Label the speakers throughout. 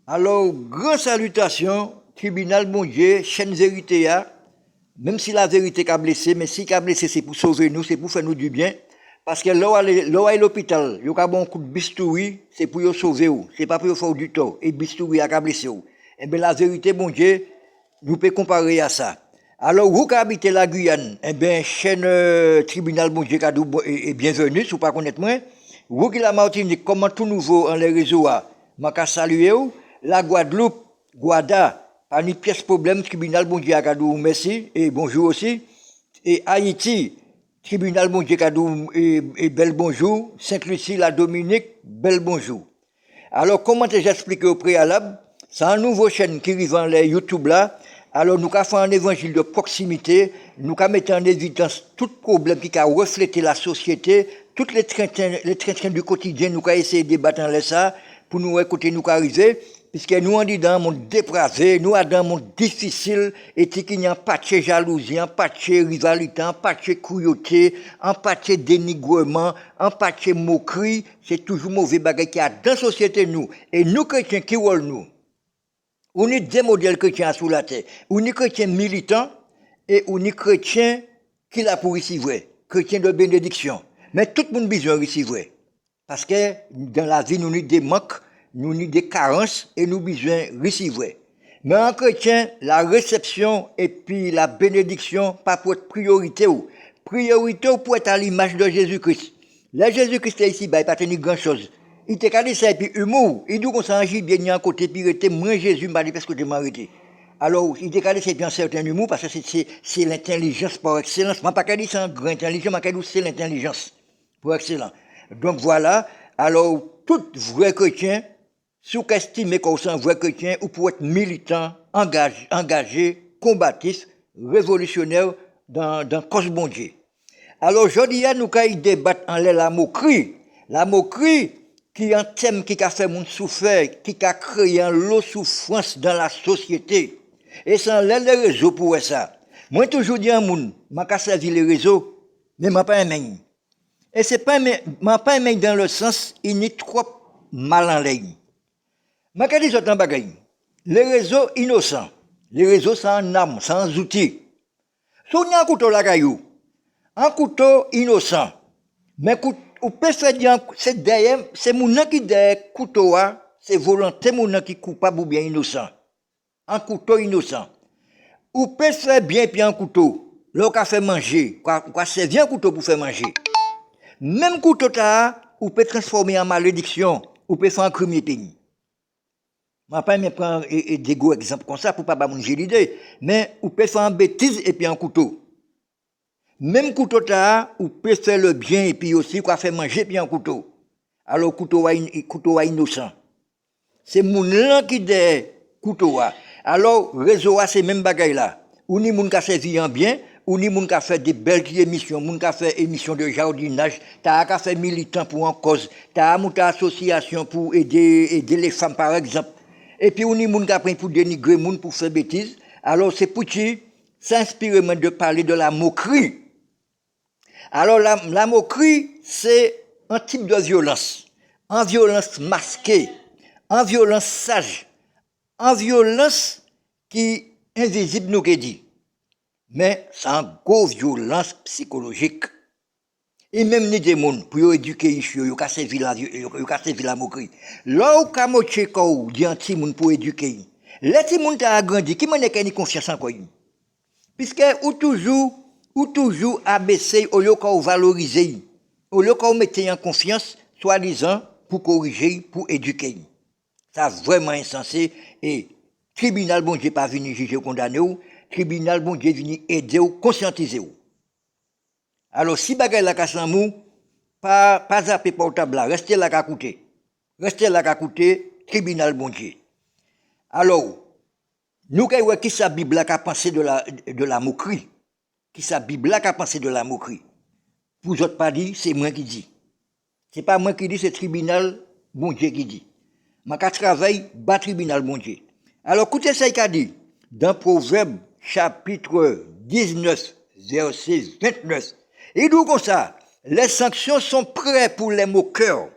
Speaker 1: Alors, grande salutation, tribunal bon Dieu, chaîne vérité, même si la vérité a blessé, mais si a blessé, c'est pour sauver nous, c'est pour faire nous du bien. Parce que là où est l'hôpital, il y a un coup de bistouri, c'est pour sauver ou, c'est pas pour faire du tort. Et bistouri a blessé ou. Eh bien, la vérité, bon Dieu, nous pouvons comparer à ça. Alors, vous qui habitez la Guyane, eh bien, chaîne tribunal bon Dieu est bienvenue, si vous ne connaissez pas moi. Vous qui la Martinique, comment tout nouveau en les réseaux, je salue vous. La Guadeloupe, Guada, pas ni pièce problème, tribunal bon Dieu Akadou, merci, et bonjour aussi. Et Haïti, tribunal bon Dieu Akadou, et bel bonjour. Sainte-Lucie, la Dominique, bel bonjour. Alors, comment j'explique au préalable? C'est un nouveau chaîne qui arrive dans les YouTube là. Alors, nous avons fait un évangile de proximité. Nous avons mis en évidence tout problème qui a reflété la société, tous les trains du quotidien. Nous avons essayé de débattre dans ça pour nous écouter, nous arriver. Puisque nous, on dit dans un monde dépravé, nous, dans un monde difficile, et qu'il n'y a pas de jalousie, pas de rivalité, pas de cruauté, pas de dénigrement, pas de moquerie, c'est toujours mauvais bagage qu'il y a dans la société, nous. Et nous, chrétiens, qui rôle nous? On est des modèles chrétiens sous la terre. On est chrétiens militants, et on est chrétiens qui l'a pour ici vrai. Chrétiens de bénédiction. Mais tout le monde a besoin ici vrai. Parce que dans la vie, nous avons des manques, nous avons des carences et nous avons besoin de recevoir. Mais en chrétien, la réception et puis la bénédiction, pas pour être priorité ou. Priorité ou pour être à l'image de Jésus-Christ. Là, Jésus-Christ est ici, il n'a pas tenu grand-chose. Il t'a dit ça et puis humour. Il dit qu'on s'en agit bien à côté, puis il était moins Jésus, m'a dit parce que je m'ai arrêté. Alors, il t'a dit ça et puis un certain humour, parce que c'est l'intelligence par excellence. Je pas dit c'est un grand intelligent, je dit c'est l'intelligence pour excellence. Donc voilà, alors, tout vrai chrétien, si vous estimez qu'on est un vrai chrétien, ou pour être militant, engagé, combatif, révolutionnaire dans la cause bon Dieu. Alors, aujourd'hui, nous allons débattre en la moquerie. La moquerie, qui est un thème qui a fait mon souffert, qui a créé un lot de souffrance dans la société. Et c'est les réseaux pour ça. Moi, toujours dis à moun, je servi les réseaux, mais je pas aimé. Et c'est pas aimé dans le sens, il n'est trop mal en ligne. Je dis autant bagaille. Les réseaux innocents, les réseaux sans armes, sans outils. Si on a un couteau la caillou, un couteau innocent, mais on peut faire dire, c'est derrière, c'est mon qui derrière couteau, c'est volonté mon qui coupable ou bien innocent. Un couteau innocent. On peut faire bien puis un couteau, là on fait manger, quoi servir un couteau pour faire manger. Même couteau là, on peut transformer en malédiction, on peut faire un crime pays. Je ne vais pas prendre des gros exemples comme ça pour ne pas manger l'idée, mais on peut faire une bêtise et puis un couteau. Même couteau là, on peut faire le bien et puis aussi quoi faire manger et puis un couteau. Alors couteau est innocent. C'est mon là qui est couteau. Alors réseau c'est même bagaille là. Ou ni moun ka servi en bien, ou ni moun ka fait des belles émissions, moun ka fait émissions de jardinage, t'as ka fait militant pour une cause, t'as monté association pour aider les femmes par exemple. Et puis ou ni moun ka pris pour dénigrer moun pour faire bêtises. Alors c'est pour qui s'inspirer de parler de la moquerie. Alors la moquerie c'est un type de violence, en violence masquée, en violence sage, en violence qui invisible nous qui dit. Mais c'est une grosse violence psychologique. Et même ni des gens pour éduquer ici, ils ont servi la moquerie. Là où ka moche ko dit un petit monde pour éduquer. Les petits monde a grandi, qui m'en est confiance en quoi. Puisque ou toujours abaisser au lieu qu'on valoriser, au lieu qu'on mette en confiance, soi-disant pour corriger, pour éduquer. Ça vraiment insensé et tribunal bon Dieu pas venu juger ou condamner ou, tribunal bon Dieu venu aider ou conscientiser ou. Alors si bagay la ka san mou, pas zapper portable là, restez là qu'à coûter. Restez là qu'à coûter tribunal bon Dieu. Alors nous qui sa Bible a pensé de la moquerie. Qui sa Bible a pensé de la moquerie. Pour autres pas dit, c'est moi qui dis. C'est pas moi qui dis, c'est tribunal bon Dieu qui dit. Ma ka travail bas tribunal bon Dieu. Alors écoutez ça qu'a dit dans Proverbe chapitre 19 verset 29. Il dit comme ça, les sanctions sont prêtes pour les moqueurs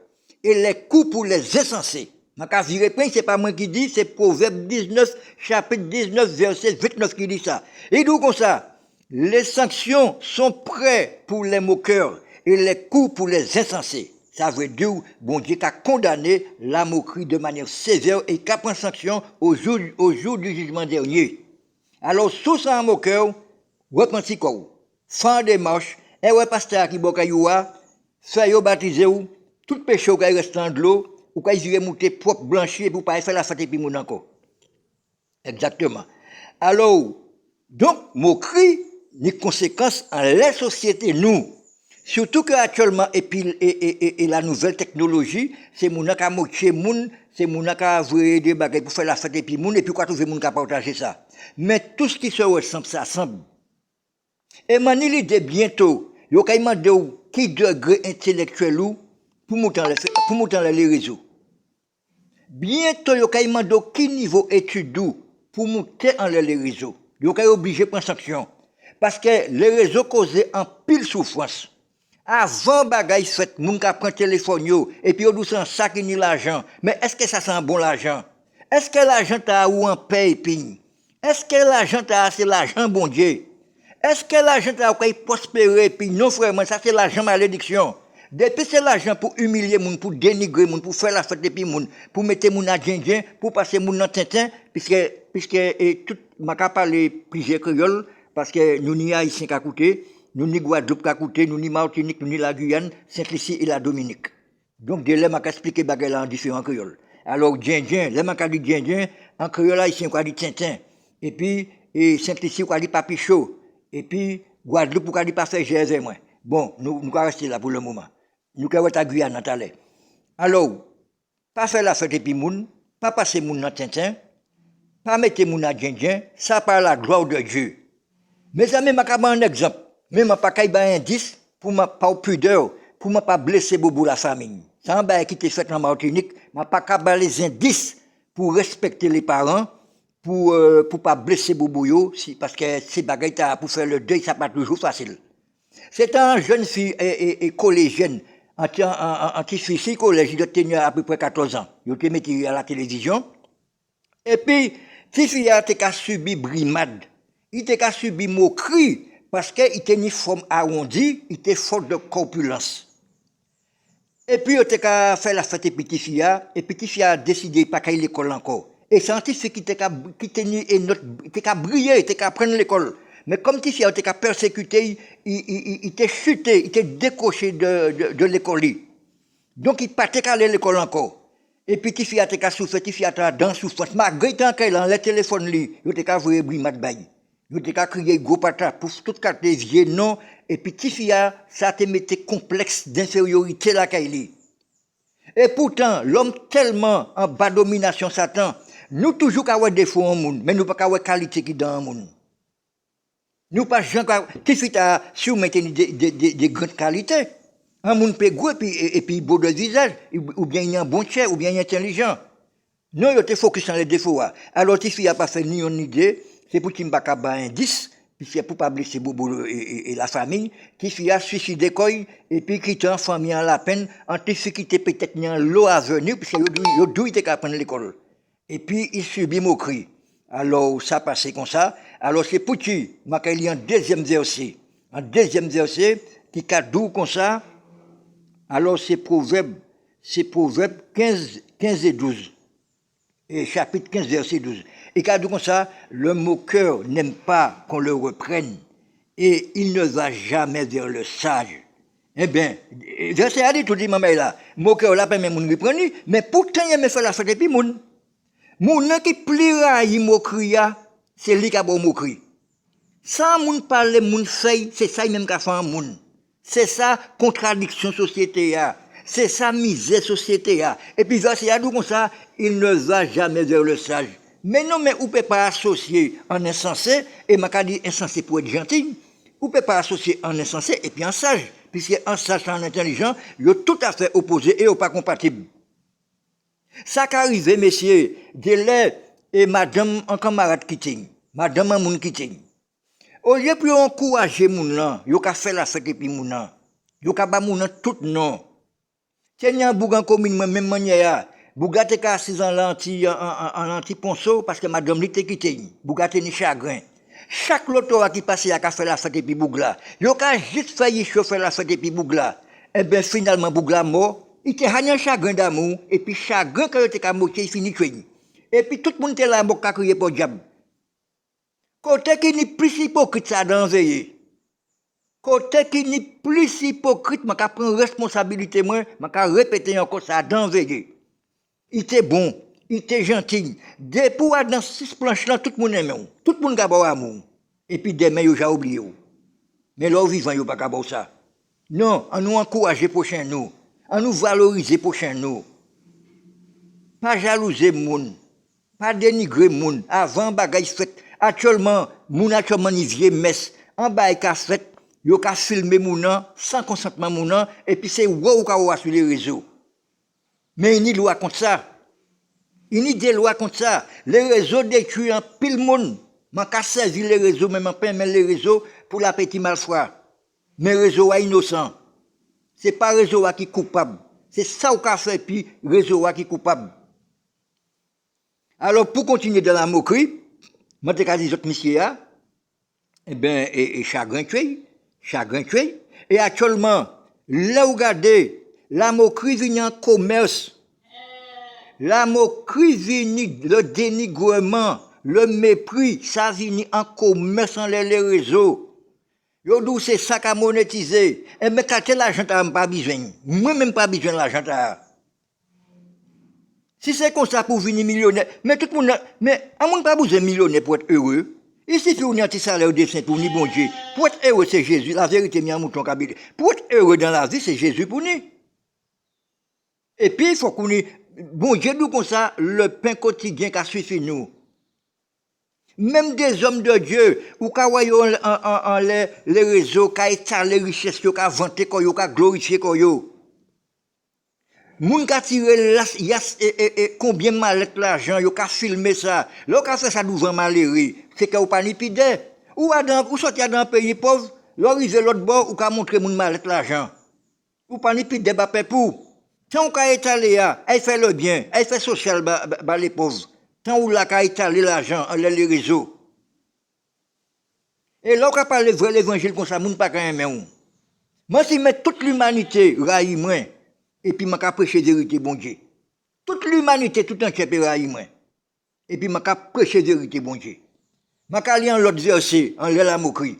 Speaker 1: et les coups pour les insensés. Ma ka virer point, c'est pas moi qui dis, c'est Proverbe 19, chapitre 19, verset 29 qui dit ça. Et d'où comme ça, les sanctions sont prêtes pour les moqueurs et les coups pour les insensés. Ça veut dire, bon Dieu a condamné la moquerie de manière sévère et qu'a pris sanction au jour du jugement dernier. Alors, sous ça en moqueur, repenti quoi? Fin des marches, et ouais, pasteur qui bokayoua, soit yo baptisé ou, tout péché qui reste dans de l'eau, ou quand ils monter propre blanchi pour pas faire la fête et puis mon encore. Exactement. Alors, donc, moquerie, les conséquences en la société, nous. Surtout qu'actuellement, et la nouvelle technologie, c'est mon qui a moqué moun, c'est mon qui a avoué des bagages pour faire la fête et puis moun, et puis quoi trouver moun qui a partagé ça. Mais tout ce qui se ressemble, ça semble. Et mani l'idée bientôt, yo kay mande ou qui degré intellectuel ou pour monter les réseaux. Bientôt yo kay mande ou qui niveau étude ou pour monter en les réseaux. Yo kay obligé prendre sanction parce que les réseaux causent en pile souffrance. Avant bagay fait, moun ka prend téléphone yo et puis yo dou sans ça qui ni l'argent. Mais est-ce que ça sent bon l'argent? Est-ce que l'argent t'a ou en paye puis? Est-ce que l'argent t'a c'est l'argent bon Dieu? Est-ce que l'argent t'a prospérer puis non frère, ça c'est l'argent malédiction. Depuis c'est l'argent pour humilier moun, pour dénigrer moun, pour faire la fête depuis moun, pour mettre moun à djindjen, pour passer moun dans tintin puisque tout m'a ka parler plusieurs créoles parce que nous ni haïtiens qu'à côté, nous ni Guadeloupe qu'à côté, nous ni Martinique, nous ni la Guyane, Saint-Lucie et la Dominique. Donc de là m'a ka expliquer bagay là en différents créoles. Alors djindjen, là m'a ka dit djindjen, en créole haïtien quoi dit tintin. Et puis Saint-Lucie quoi dit papichot. Et puis Guadeloupe quoi dit pas faire GV moi. Bon, nous allons rester là pour le moment. Nous allons être à Guyane, Nathalie. Alors, pas faire la fête et puis moun, pas passer moun dans tintin, pas mettre moun à djindjen, ça par la gloire de Dieu. Mes amis, je vais un exemple. Mais je ne vais pas un indice pour ne pas pudeur, pour ne pas blesser bobo la famille. Ça va qui te fait en Martinique, je ne vais pas les indices pour respecter les parents, pour pas blesser bobo yo, parce que ces bagailles pour faire le deuil, ça n'est pas toujours facile. C'est un jeune fille et collégienne, en fille collège, il a tenu à peu près 14 ans. Il a mis à la télévision. Et puis, cette fille a subi brimade. Il a subi moquerie parce qu'il était une forme arrondie, il était fort de corpulence. Et puis, il a fait la fête et petite fille a décidé de ne pas aller à l'école encore. Et scientifique qui était brillé, il était prendre l'école. Mais comme petit fille a été persécuté, il était chuté, il était décoché de l'école. Donc il partait aller à l'école encore. Et puis petit fille a été souffert, petit fille a été dans souffrance. Malgré tant qu'elle a le téléphone, il a été voué brimade bail. Il a été crié gros patate pour tout cas des vieux non. Et puis petit fille ça te mettait complexe d'infériorité là qu'elle. Et pourtant l'homme tellement en bas domination Satan, nous toujours qu'à avoir défaut en monde, mais nous pas qu'à avoir qualité qui dans le monde. Nous pas gens qui fait à surmettre des grandes qualités. Un monde peut gros et puis beau de visage, ou bien il y a un bon chair, ou bien il est intelligent. Non, il te focus sur les défauts. Alors, si il a pas fait ni une idée, c'est pour qu'il ne pas un indice, puis c'est pour pas blesser Bobo et la famille, qui a suicidé quoi, et puis qui en famille en la peine, en qui était peut-être en l'eau à venir, puisque il doit être prendre l'école. Et puis, il subit moquerie. Alors, ça passait comme ça. Alors, c'est pour qui, il y a un deuxième verset. Un deuxième verset qui cadeau comme ça. Alors, c'est Proverbe 15 et 12. Et chapitre 15, verset 12. Et cadeau comme ça, le moqueur n'aime pas qu'on le reprenne. Et il ne va jamais vers le sage. Eh bien, verset a dit tout dit, maman là. Moqueur là, pas même moun reprendre, mais pourtant, il aime faire la fête et puis moun. Moun qui pliera y moquerie, c'est lui qui a bon moquerie. Sans moun parler, moun fait, c'est ça même qu'a fait un moun. C'est ça contradiction société. C'est ça misère société. Et puis verset a dit comme ça, il ne va jamais vers le sage. Mais non, mais on peut pas associer un insensé, et m'a dit insensé pour être gentil, on peut pas associer un insensé et puis un sage, puisque un sage et un intelligent, ils sont tout à fait opposés et pas compatibles. Ça qu'arrive, messieurs, de lait et madame en camarade qui madame en moun qui au lieu de encourager moun là, yo ka fait la fête et puis moun là, yo ka ba moun tout non. Tiens bougan commune même manière, Bouga te ka assis en anti-ponceau parce que madame li te quitté. Bouga te ni chagrin. Chaque loto qui passe à ka fait la fête et puis Bougla. Yo ka juste failli chauffer la fête et puis Bougla. Eh bien finalement Bougla mort, il te un chagrin d'amour et puis chagrin que te ka moitié il finit tuer. Et puis tout le monde te là mot ka crier pour diable. Côté qui n'est plus hypocrite ça dans veiller. Côté qui n'est plus hypocrite, m'a ka prendre responsabilité moi, m'a ka répéter encore ça dans veiller. Il était bon, il était gentil. Depuis dans 6 planches là, tout le monde aime. Tout le monde a bon amour. Et puis demain, il a oublié. Mais là, vivant, il n'y a pas ça. Non, on nous encourager prochain nous. On nous valoriser prochain nous. Pas jalouser moun. Pas dénigrer moun. Avant, bagay fait. Actuellement, moun actuellement, il vient messe. En bas, il a fait. Il a filmé moun sans consentement moun. Et puis c'est wow ou sur les réseaux. Mais il y a des lois contre ça. Il y a des lois contre ça. Les réseaux détruisent en pile monde. Je ne servi les réseaux, mais je ne les réseaux pour la petite malfroi. Mais les réseaux sont innocents. Ce n'est pas les réseaux qui sont coupables. C'est ça qu'on a fait, puis les réseaux qui sont coupables. Alors, pour continuer dans la moquerie, je vais dire que monsieur, eh bien, et chagrin tué. Et actuellement, là, regardez, la moquerie vient en commerce. La moquerie vient, le dénigrement, le mépris, ça vient en commerce dans les réseaux. Yo dou c'est ça qu'a monétisé. Et mais quand l'argent t'as pas besoin. Moi même pas besoin de l'argent t'as. Si c'est comme ça pour venir millionnaire, mais tout le monde, mais à mon pas besoin de millionnaire pour être heureux. Il suffit qu'on ait un petit salaire de saint pour ni bon Dieu. Pour être heureux, c'est Jésus. La vérité, mi a mouton kabile. Pour être heureux dans la vie, c'est Jésus pour nous. Et puis, il faut qu'on ait, bon Dieu nous comme ça, le pain quotidien qui suffit nous. Même des hommes de Dieu, ou qui voyons les réseaux, qui étalent les richesses, qui vantent, qui glorifié. Moun ka tiré combien malette l'argent, yo ka filmé ça. Là ka fait ça devant malheureux, c'est que ou pas ni pide. Ou sorti dans un pays pauvre, l'arrivé l'autre bord ou ka montrer moun malette l'argent. Ou pas ni pide ba pour. Tant ou ka étaler elle fait le bien, elle fait social ba les pauvres. Tant ou la ka étaler l'argent les réseaux. Et là ou ka parler vrai l'évangile comme ça moun pas quand même. Moi si met toute l'humanité raï moi. Et puis, je prêcher la vérité, bon Dieu. Toute l'humanité, tout entière, peut railler moi. Et puis, je prêcher la vérité, bon Dieu. Je lire l'autre verset, en la moquerie.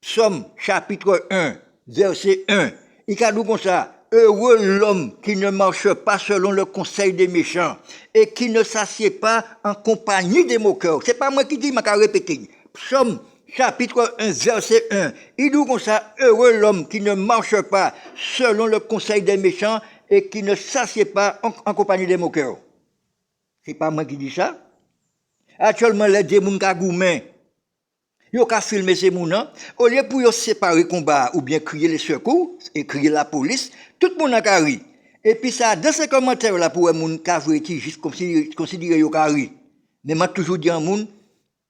Speaker 1: Psaume, chapitre 1, verset 1. Il a dit comme ça, heureux l'homme qui ne marche pas selon le conseil des méchants et qui ne s'assied pas en compagnie des moqueurs. C'est pas moi qui dis, je répéter. Psaume, chapitre 1, verset 1. Il dit comme ça, heureux l'homme qui ne marche pas selon le conseil des méchants et qui ne s'assied pas en compagnie des moqueurs. C'est pas moi qui dis ça. Actuellement, les démons qui ont ils ont filmé ces gens, au lieu pour séparer le combat ou bien crier les secours et crier la police, tout le monde a carré. Et puis ça, dans ces commentaires là, pour les gens qui juste considérer qu'ils ont carré. Mais moi, toujours dit en monde,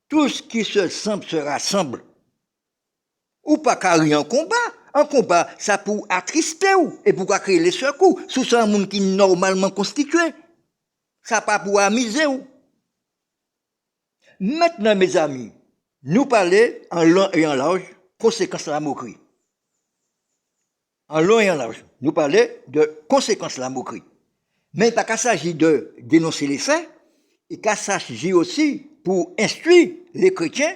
Speaker 1: tout ce qui se semble se rassemble. Ou pas carré en combat. En combat, ça pour attrister ou, et pour créer les secours. Sous ça, un monde qui est normalement constitué. Ça pas pour amuser ou. Maintenant, mes amis, nous parlons en long et en large, conséquences de la moquerie. En long et en large, nous parlons de conséquences de la moquerie. Mais il n'y a pas s'agir de dénoncer les faits, il s'agit aussi pour instruire les chrétiens,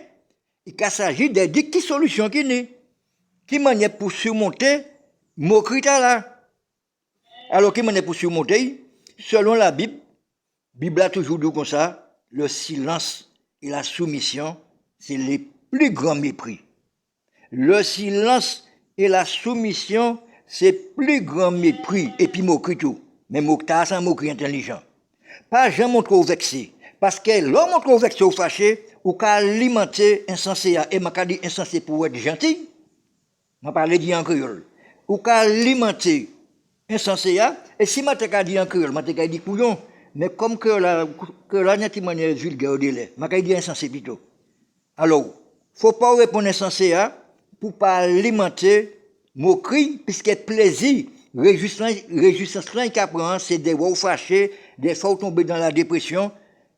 Speaker 1: il s'agit de dire qui solution qui n'est. Qui manière pour surmonter moquerie là. Alors, qui manière pour surmonter, selon la Bible a toujours dit comme ça, le silence et la soumission, c'est les plus grands mépris. Le silence et la soumission, c'est plus grand mépris. Et puis moquerie tout. Mais moquerie, c'est un moquerie intelligent. Pas jamais trop vexé. Parce que l'homme trop vexé ou fâché, ou qu'à alimenter insensé, et m'a dit insensé pour être gentil, m'a parlé dit en créole. Ou qu'à alimenter insensé, et si m'a dit en créole, m'a dit couillon, mais comme que la n'est pas manière vulgaire au délai, m'a dit insensé plutôt. Alors, faut pas répondre insensé, pour pas alimenter moquerie, puisque plaisir résistance là, qui prend, c'est des voix fâchés, des fois tomber dans la dépression,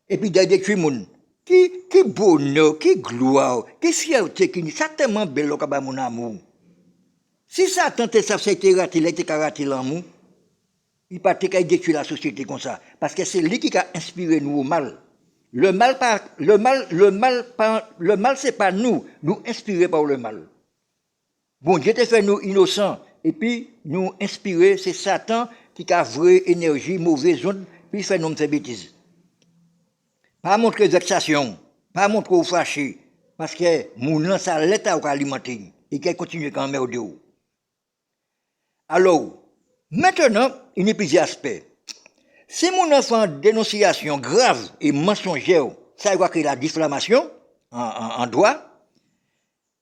Speaker 1: et puis des détruire monde. Qui bonheur, qui gloire, qui fierté, qui ça tellement belle, là, mon amour. Si ça tentait ça, c'était raté, il était raté l'amour, il pas qu'à détruire la société comme ça. Parce que c'est lui qui a inspiré nous au mal. Le mal, c'est pas nous inspirés par le mal. Bon, Dieu t'a fait nous innocents, et puis nous inspirer, c'est Satan qui a vraie énergie, mauvaise onde, puis il fait nous faire bêtises. Pas montrer vexation, pas montrer fâché, parce que mon ça l'état à alimenter, et qu'elle continue quand même au dehors. Alors, maintenant, il y a plusieurs aspects. Si mon enfant a une dénonciation grave et mensongère, ça va créer la diffamation en droit,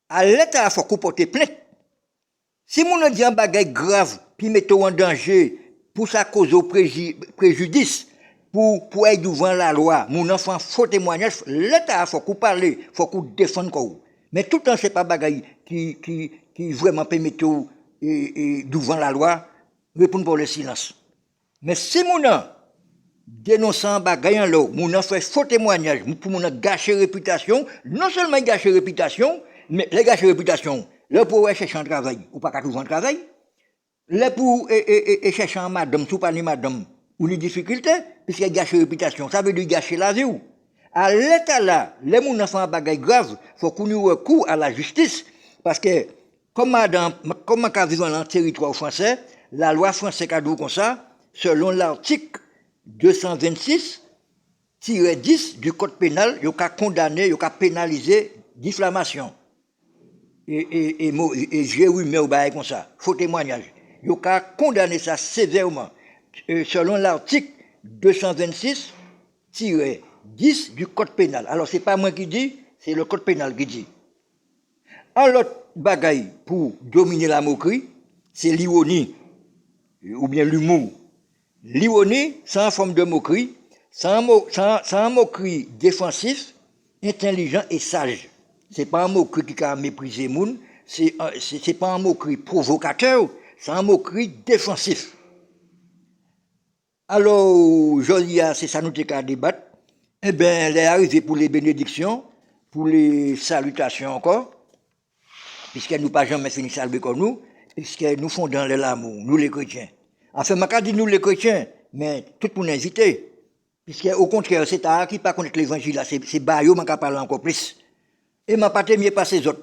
Speaker 1: à l'État, il faut qu'on porte plainte. Si mon dit un bagage grave, puis mettons en danger pour sa cause au préjudice, pour être devant la loi, mon enfant faut témoignage, l'État, il faut qu'on parle, il faut qu'on défende. Mais tout le temps, ce n'est pas bagage qui vraiment peut mettre devant la loi, répondre pour le silence. Mais si mon dénonçant bagay en l'eau, mon fait faux témoignage, pour mon gâcher réputation, non seulement gâcher réputation, mais les gâcher réputation, là pour chercher un travail, ou pas qu'à trouver un travail, là pour chercher un madame, sous pas ni madame, ou les difficultés, puisqu'il gâcher réputation, ça veut dire gâcher la vie. À l'état là, les gens font un bagay grave, faut qu'on ait recours à la justice, parce que, comme on vit dans le territoire français, la loi française a dit comme ça, selon l'article 226-10 du code pénal, il y a condamné, il y a pénalisé diffamation. Et j'ai eu mes comme ça, faux témoignage. Il y a condamné ça sévèrement, selon l'article 226-10 du code pénal. Alors, ce n'est pas moi qui dis, c'est le code pénal qui dit. Un autre bagaille pour dominer la moquerie, c'est l'ironie, ou bien l'humour. L'ironie, c'est en forme de moquerie, c'est un moquerie défensif, intelligent et sage. C'est pas un moquerie qui a méprisé le monde, c'est pas un moquerie provocateur, c'est un moquerie défensif. Alors, je dis, c'est ça nous qu'à débattre. Eh bien, elle est arrivée pour les bénédictions, pour les salutations encore, puisqu'elle nous pas jamais fini saluer comme nous, puisqu'elle nous font dans l'amour, nous les chrétiens. Enfin, je dis nous les chrétiens, mais tout le monde est invité. Puisque, au contraire, c'est à qui pas connaître l'évangile, c'est Bayo, je parle encore plus. Et je pas mieux pas ces autres.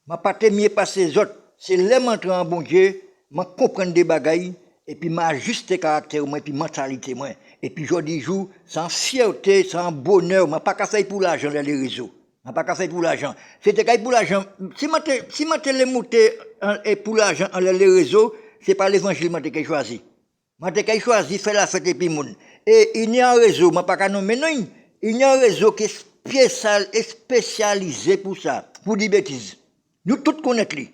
Speaker 1: Je pas mieux pas ces autres. C'est les m'entrer en bon Dieu, je comprendre des bagailles, et puis m'ajuster caractère, et puis mentalité, et puis je dis, sans fierté, sans bonheur, je pas qu'à faire pour l'argent dans les réseaux. Je pas qu'à faire pour l'argent. C'était pour l'argent. Si je les monter pour l'argent dans les réseaux, c'est pas l'évangile que j'ai choisi. J'ai choisi faire la fête et puis moun. Et il y a un réseau, je pas qu'à nommer non. Il y a un réseau qui est spécialisé pour ça, pour des bêtises. Nous tous connaissons.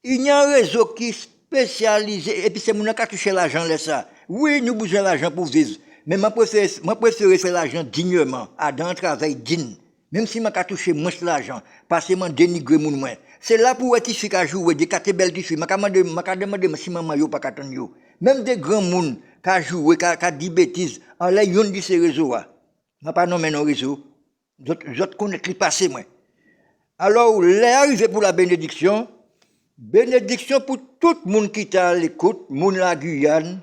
Speaker 1: Il y a un réseau qui est spécialisé, et puis c'est mon qui a touché l'argent, là, ça. Oui, nous besoin d'argent pour vivre. Mais je préfère faire l'argent dignement, dans un travail digne. Même si je vais toucher moins l'argent, parce que je dénigre mon moins. C'est là pour être ici qu'à jouer, des quatre belles filles. Je demande si maman yo pas qu'attendre yo. Même des grands monde qui jouent, qui dit bêtises, en là, ils ont dit ces réseaux. Je pas nommer nos réseaux. Je connais les passés, moi. Alors, l'arrivée pour la bénédiction pour tout le monde qui est à l'écoute, monde la Guyane,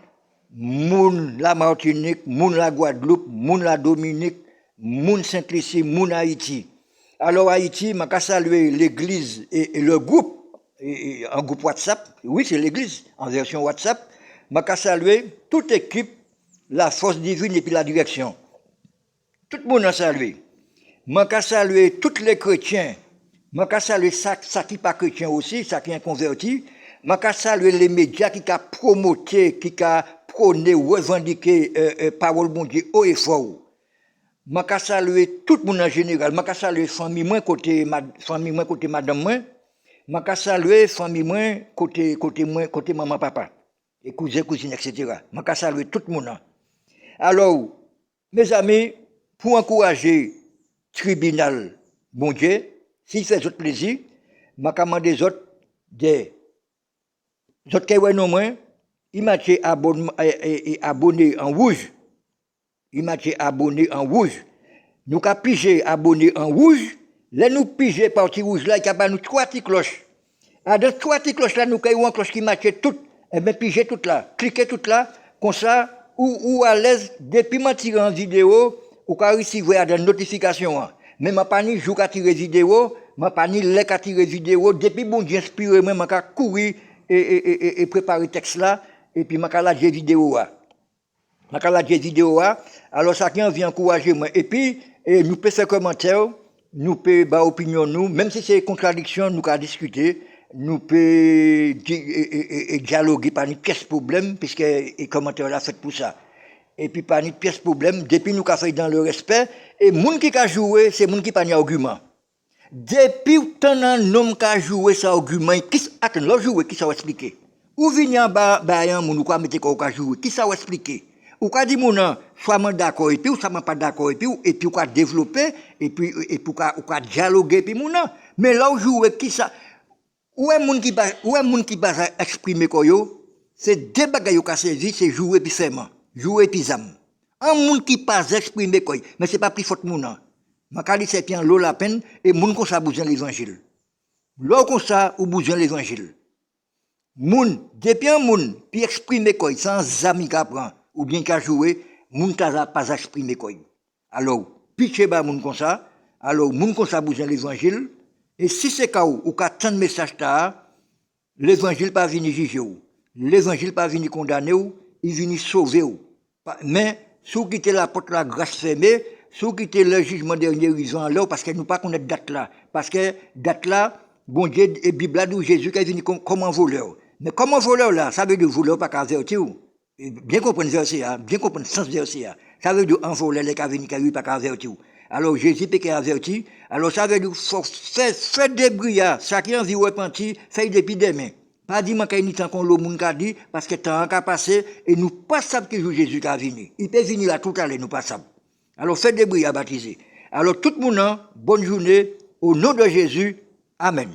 Speaker 1: monde la Martinique, monde la Guadeloupe, monde la Dominique, monde Saint-Lucie, monde Haïti. Alors Haïti, je salue l'église et le groupe, un groupe WhatsApp, oui c'est l'église, en version WhatsApp, je salue toute équipe, la force divine et puis la direction. Tout le monde a salué. Je salue tous les chrétiens. Je salue ça qui n'est pas chrétien aussi, ça qui est converti. Je salue les médias qui ont promoté, qui ont prôné, revendiqué parole bon Dieu haut et fort. Je salue tout le monde en général. Je salue famille moi côté madame moi. Je salue famille moi côté maman papa et cousine etc. Je salue tout le monde. Alors mes amis, pour encourager tribunal bon Dieu, s'il fait autres plaisir, je commande des autres des Vous êtes non moins, il m'a abonné en rouge. Il m'a abonné en rouge. Nous avons pigé abonné en rouge. Là, nous pigé parti rouge là, il y a nous 3 petites cloches. Dans 3 petites cloches là, nous avons une cloche qui matche toutes. Et bien, pigé toutes là, cliquez toutes là, comme ça, ou à l'aise, depuis que je tire en vidéo, ou quand je recevoir des notifications. Mais je n'ai pas ni jour à tirer vidéo, je n'ai pas ni l'air à tirer vidéo. Depuis que bon Dieu inspiré, je vais courir et préparer texte là, et puis je vais la vidéo. Je vais la vidéo. Alors, ça qui vient encourager moi. Et puis, nous pouvons faire commentaire, nous pouvons faire opinion, nous, même si c'est une contradiction, nous pouvons discuter. Nous pouvons dialoguer par une pièce problème, puisque les commentaires là fait pour ça. Et puis par une pièce problème, depuis nous avons fait dans le respect, et les gens qui ont joué, c'est les gens qui n'ont pas d'argument. Depuis tant un homme qui a joué cet argument, attends, l'autre joué, qui ça va expliquer? Ou vient en bas, ou quoi mettre quoi jouer, qui ça va expliquer? Ou quoi dit mon soit d'accord et puis ou soit pas d'accord et puis ou quoi développer et puis ou quoi dialoguer puis mon mais là où jouer qui ça où est moun qui va exprimer quoi yo c'est deux bagages qui servi c'est jouer puis serment jouer puis zam un moun qui pas exprimer quoi mais c'est pas plus faute moun ma qualité c'est bien l'eau la peine et moun comme ça besoin l'évangile l'eau comme ça ou besoin l'évangile moun depuis un moun puis exprimer quoi sans amis qu'apprend ou bien qu'à jouer moun ta pas exprimer quoi alors pitcher ba moun comme ça alors moun comme ça besoin l'évangile. Et si c'est cas où qu'a tant de messages ta, l'évangile pas venir juger ou, l'évangile pas venir condamner ou, il vient sauver ou. Mais si vous quittez la porte la grâce fermée, si vous quittez le jugement dernier raison alors parce que nous pas connaître date là, parce que date là, bon Dieu et Bible là où Jésus qui est venu comme un voleur. Mais comme un voleur là, ça veut dire voleur pas avertir ou. Bien comprendre verset bien comprendre sens verset. Ça veut dire un voleur qui est venu qui pas avertir ou. Alors Jésus peut averti. Alors ça veut dire faire des brouillards, chacun vit repenti, fait depuis demain. Pas dire qu'il y a temps qu'on le monde a dit parce que temps a passé et nous pas savons que Jésus a venu. Il peut venir là tout à l'heure nous pas savons. Alors faites des brouillards baptisés. Alors tout le monde bonne journée au nom de Jésus. Amen.